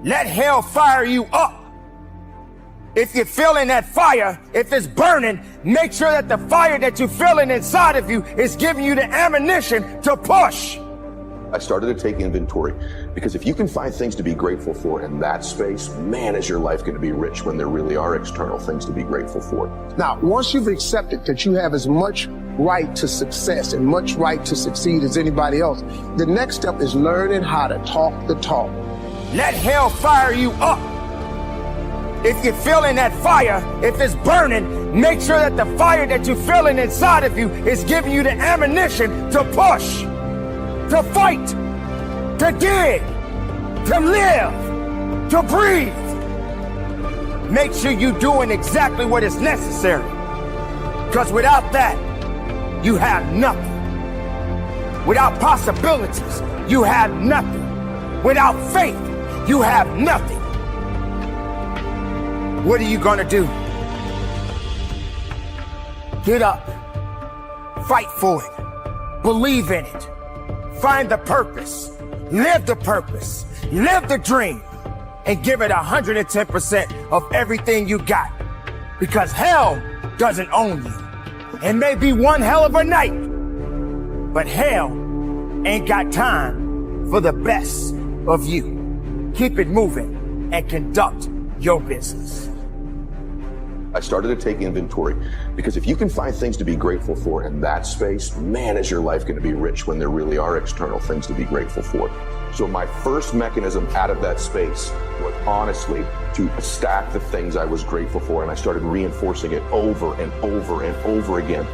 Let hell fire you up. If you're feeling that fire, if it's burning, make sure that the fire that you're feeling inside of you is giving you the ammunition to push. I started to take inventory because if you can find things to be grateful for in that space, man, is your life going to be rich when there really are external things to be grateful for. Now, once you've accepted that you have as much right to success and much right to succeed as anybody else, the next step is learning how to talk the talk. Let hell fire you up. If you're feeling that fire, if it's burning, make sure that the fire that you're feeling inside of you is giving you the ammunition to push, to fight, to dig, to live, to breathe. Make sure you're doing exactly what is necessary. Because without that, you have nothing. Without possibilities, you have nothing. Without faith, you have nothing. What are you gonna do? Get up. Fight for it. Believe in it. Find the purpose. Live the purpose. Live the dream. And give it 110% of everything you got. Because hell doesn't own you. It may be one hell of a night, but hell ain't got time for the best of you. Keep it moving and conduct your business. I started to take inventory because if you can find things to be grateful for in that space, man, is your life going to be rich when there really are external things to be grateful for. So my first mechanism out of that space was honestly to stack the things I was grateful for, and I started reinforcing it over and over and over again.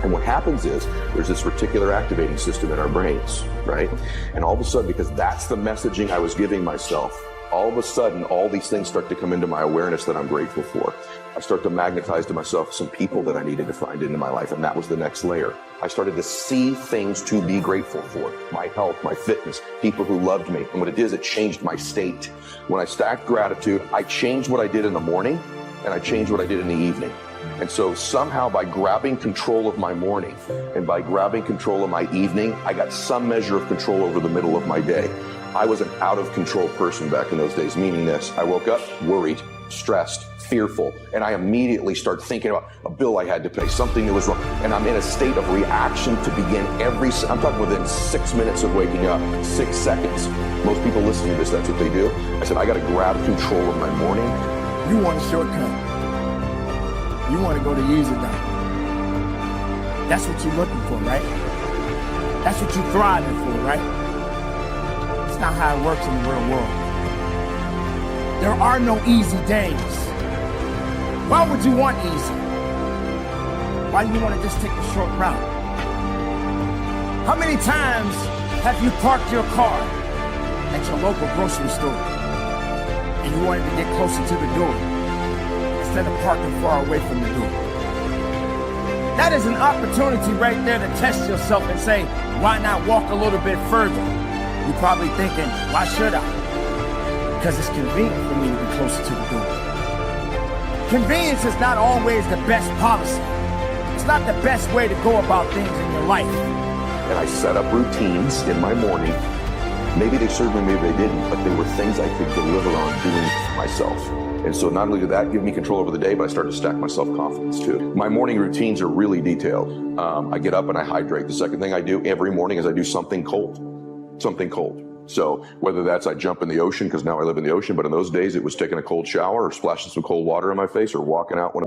And what happens is there's this reticular activating system in our brains, right? And all of a sudden, because that's the messaging I was giving myself, all of a sudden, all these things start to come into my awareness that I'm grateful for. I start to magnetize to myself some people that I needed to find into my life, and that was the next layer. I started to see things to be grateful for. My health, my fitness, people who loved me. And what it is, it changed my state. When I stacked gratitude, I changed what I did in the morning, and I changed what I did in the evening. And so somehow by grabbing control of my morning and by grabbing control of my evening, I got some measure of control over the middle of my day. I was an out of control person back in those days, meaning this: I woke up worried, stressed, fearful, and I immediately start thinking about a bill I had to pay, something that was wrong, and I'm in a state of reaction to begin I'm talking within 6 minutes of waking up, 6 seconds. Most people listening to this, that's what they do. I said, I got to grab control of my morning. You want a shortcut. You want to go the easy route. That's what you're looking for, right? That's what you're thriving for, right? It's not how it works in the real world. There are no easy days. Why would you want easy? Why do you want to just take the short route? How many times have you parked your car at your local grocery store and you wanted to get closer to the door instead of parking far away from the door? That is an opportunity right there to test yourself and say, why not walk a little bit further? You're probably thinking, why should I? Because it's convenient for me to be closer to the door. Convenience is not always the best policy. It's not the best way to go about things in your life. And I set up routines in my morning. Maybe they served me, maybe they didn't, but they were things I could deliver on doing myself. And so not only did that give me control over the day, but I started to stack my self-confidence too. My morning routines are really detailed. I get up and I hydrate. The second thing I do every morning is I do something cold. Something cold. So whether that's I jump in the ocean, because now I live in the ocean, but in those days it was taking a cold shower or splashing some cold water in my face or walking out when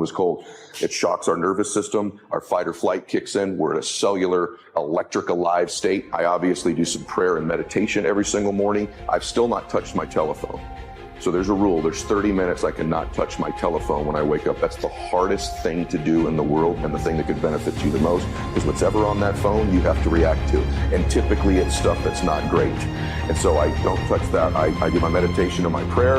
is cold. It shocks our nervous system. Our fight or flight kicks in. We're in a cellular, electric alive state. I obviously do some prayer and meditation every single morning. I've still not touched my telephone. So there's a rule. There's 30 minutes I cannot touch my telephone when I wake up. That's the hardest thing to do in the world, and the thing that could benefit you the most, because what's ever on that phone, you have to react to. And typically it's stuff that's not great. And so I don't touch that. I do my meditation and my prayer,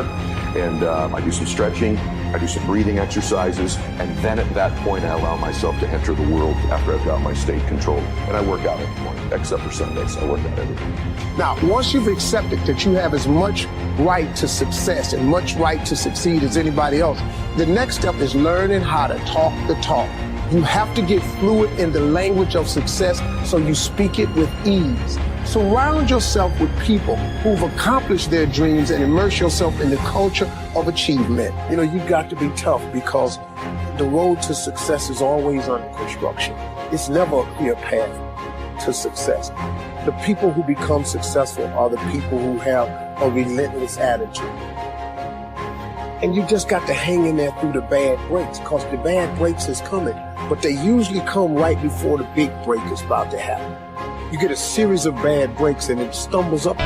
and I do some stretching. I do some breathing exercises. And then at that point, I allow myself to enter the world after I've got my state controlled. And I work out every morning, except for Sundays. I work out every day. Now, once you've accepted that you have as much right to success and much right to succeed as anybody else, the next step is learning how to talk the talk. You have to get fluid in the language of success so you speak it with ease. Surround yourself with people who've accomplished their dreams and immerse yourself in the culture of achievement. You know, you got to be tough, because the road to success is always under construction. It's never a clear path to success. The people who become successful are the people who have a relentless attitude. And you just got to hang in there through the bad breaks, because the bad breaks is coming, but they usually come right before the big break is about to happen. You get a series of bad breaks and it stumbles up.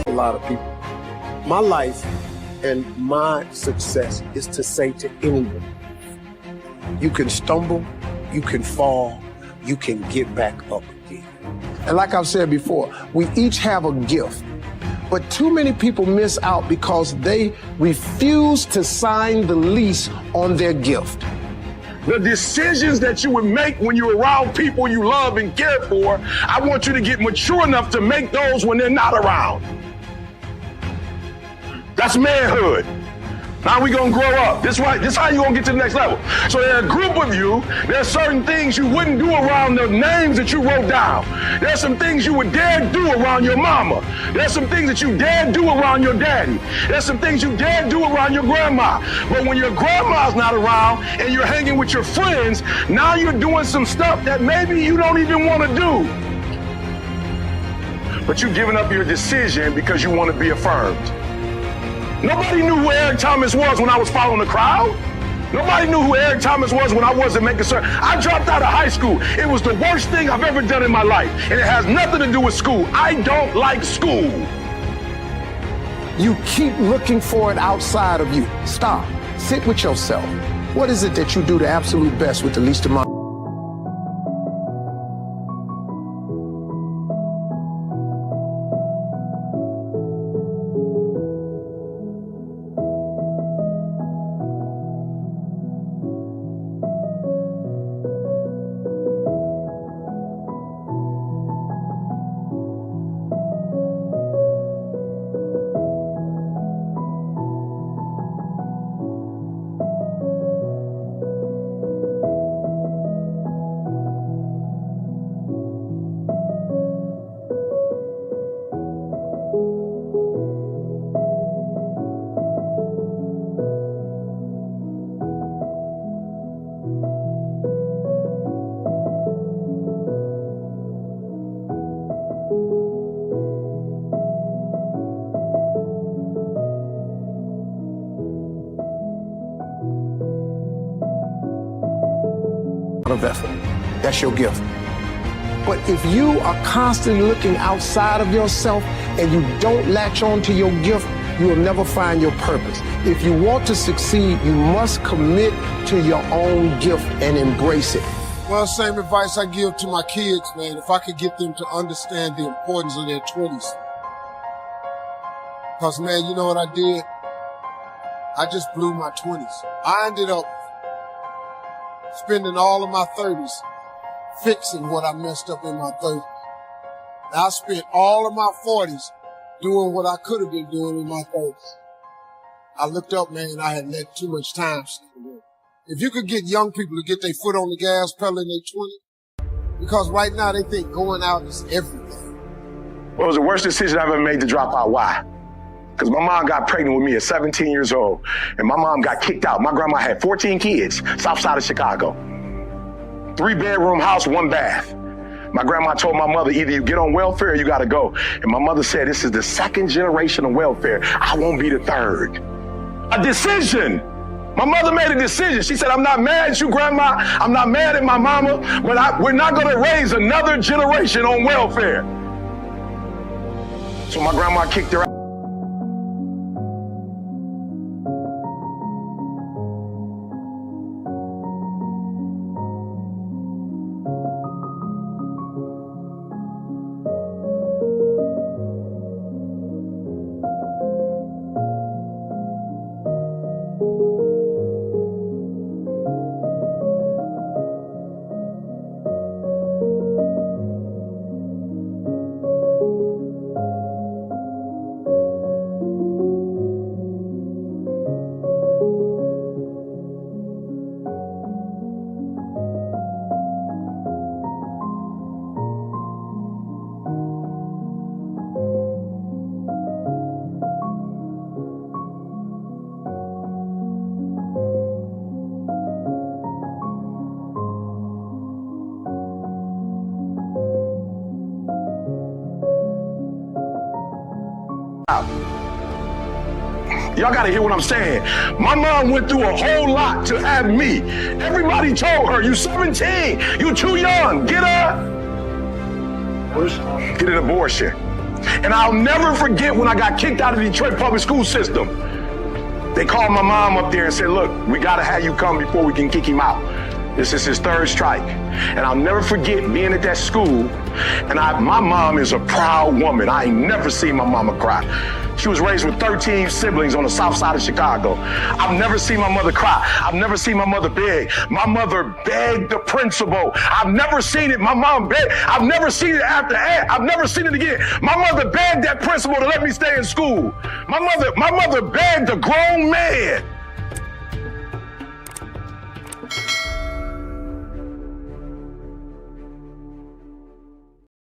A lot of people. My life and my success is to say to anyone, you can stumble, you can fall, you can get back up again. And like I've said before, we each have a gift, but too many people miss out because they refuse to sign the lease on their gift. The decisions that you would make when you're around people you love and care for, I want you to get mature enough to make those when they're not around. That's manhood. Now we gonna grow up. This how you gonna get to the next level. So there are a group of you, there's certain things you wouldn't do around the names that you wrote down. There's some things you would dare do around your mama. There's some things that you dare do around your daddy. There's some things you dare do around your grandma. But when your grandma's not around and you're hanging with your friends, now you're doing some stuff that maybe you don't even wanna do. But you're giving up your decision because you wanna be affirmed. Nobody knew who Eric Thomas was when I was following the crowd. Nobody knew who Eric Thomas was when I wasn't making certain. I dropped out of high school. It was the worst thing I've ever done in my life. And it has nothing to do with school. I don't like school. You keep looking for it outside of you. Stop. Sit with yourself. What is it that you do the absolute best with the least amount? Of effort. That's your gift. But if you are constantly looking outside of yourself and you don't latch on to your gift, you will never find your purpose. If you want to succeed, you must commit to your own gift and embrace it. Well, same advice I give to my kids, man. If I could get them to understand the importance of their 20s. Because, man, you know what I did? I just blew my 20s. I ended up spending all of my 30s fixing what I messed up in my 30s. I spent all of my 40s doing what I could have been doing in my 30s. I looked up, man, I had let too much time slip away. If you could get young people to get their foot on the gas pedal in their 20s, because right now they think going out is everything. Well, it was the worst decision I've ever made to drop out. Why? Because my mom got pregnant with me at 17 years old, and my mom got kicked out. My grandma had 14 kids, south side of Chicago. 3-bedroom house, 1 bath. My grandma told my mother, either you get on welfare or you gotta go. And my mother said, this is the 2nd generation of welfare. I won't be the 3rd. A decision. My mother made a decision. She said, I'm not mad at you, Grandma. I'm not mad at my mama, but we're not gonna raise another generation on welfare. So my grandma kicked her out. Y'all gotta hear what I'm saying. My mom went through a whole lot to have me. Everybody told her, you 17, you too young, get an abortion. And I'll never forget when I got kicked out of the Detroit public school system. They called my mom up there and said, look, we gotta have you come before we can kick him out. This is his 3rd strike. And I'll never forget being at that school, and my mom is a proud woman. I ain't never seen my mama cry. She was raised with 13 siblings on the south side of Chicago. I've never seen my mother cry. I've never seen my mother beg. My mother begged the principal. I've never seen it. My mom begged. I've never seen it after that. I've never seen it again. My mother begged that principal to let me stay in school. My mother begged a grown man